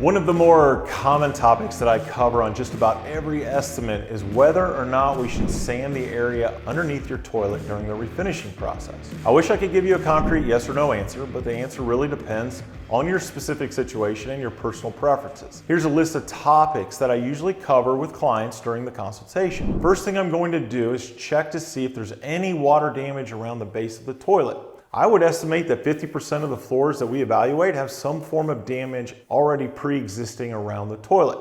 One of the more common topics that I cover on just about every estimate is whether or not we should sand the area underneath your toilet during the refinishing process. I wish I could give you a concrete yes or no answer, but the answer really depends on your specific situation and your personal preferences. Here's a list of topics that I usually cover with clients during the consultation. First thing I'm going to do is check to see if there's any water damage around the base of the toilet. I would estimate that 50% of the floors that we evaluate have some form of damage already pre-existing around the toilet.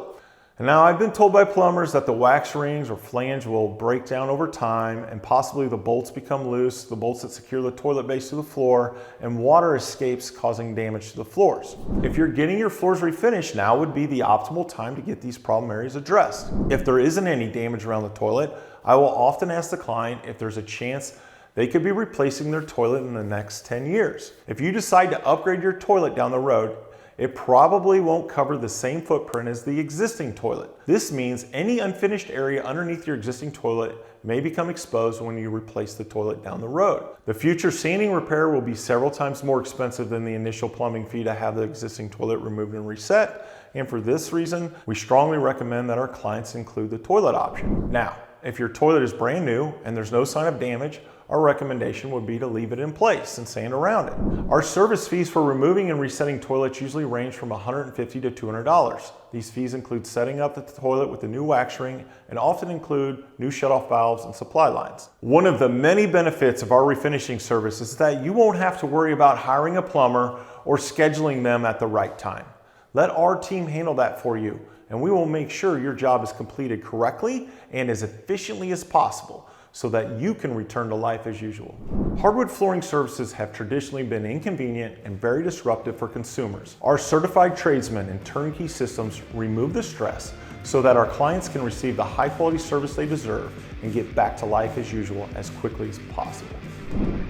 And now I've been told by plumbers that the wax rings or flange will break down over time and possibly the bolts become loose, the bolts that secure the toilet base to the floor, and water escapes causing damage to the floors. If you're getting your floors refinished, now would be the optimal time to get these problem areas addressed. If there isn't any damage around the toilet, I will often ask the client if there's a chance they could be replacing their toilet in the next 10 years. If you decide to upgrade your toilet down the road, it probably won't cover the same footprint as the existing toilet. This means any unfinished area underneath your existing toilet may become exposed when you replace the toilet down the road. The future sanding repair will be several times more expensive than the initial plumbing fee to have the existing toilet removed and reset. And for this reason, we strongly recommend that our clients include the toilet option. Now, if your toilet is brand new and there's no sign of damage, our recommendation would be to leave it in place and sand around it. Our service fees for removing and resetting toilets usually range from $150 to $200. These fees include setting up the toilet with a new wax ring and often include new shutoff valves and supply lines. One of the many benefits of our refinishing service is that you won't have to worry about hiring a plumber or scheduling them at the right time. Let our team handle that for you, and we will make sure your job is completed correctly and as efficiently as possible, so that you can return to life as usual. Hardwood flooring services have traditionally been inconvenient and very disruptive for consumers. Our certified tradesmen and turnkey systems remove the stress so that our clients can receive the high quality service they deserve and get back to life as usual as quickly as possible.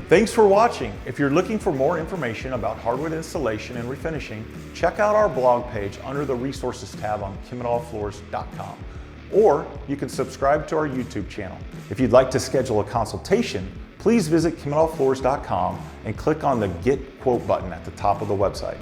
Thanks for watching. If you're looking for more information about hardwood installation and refinishing, check out our blog page under the resources tab on KimminaUFloors.com. Or you can subscribe to our YouTube channel. If you'd like to schedule a consultation, please visit KimminauFloors.com and click on the Get Quote button at the top of the website.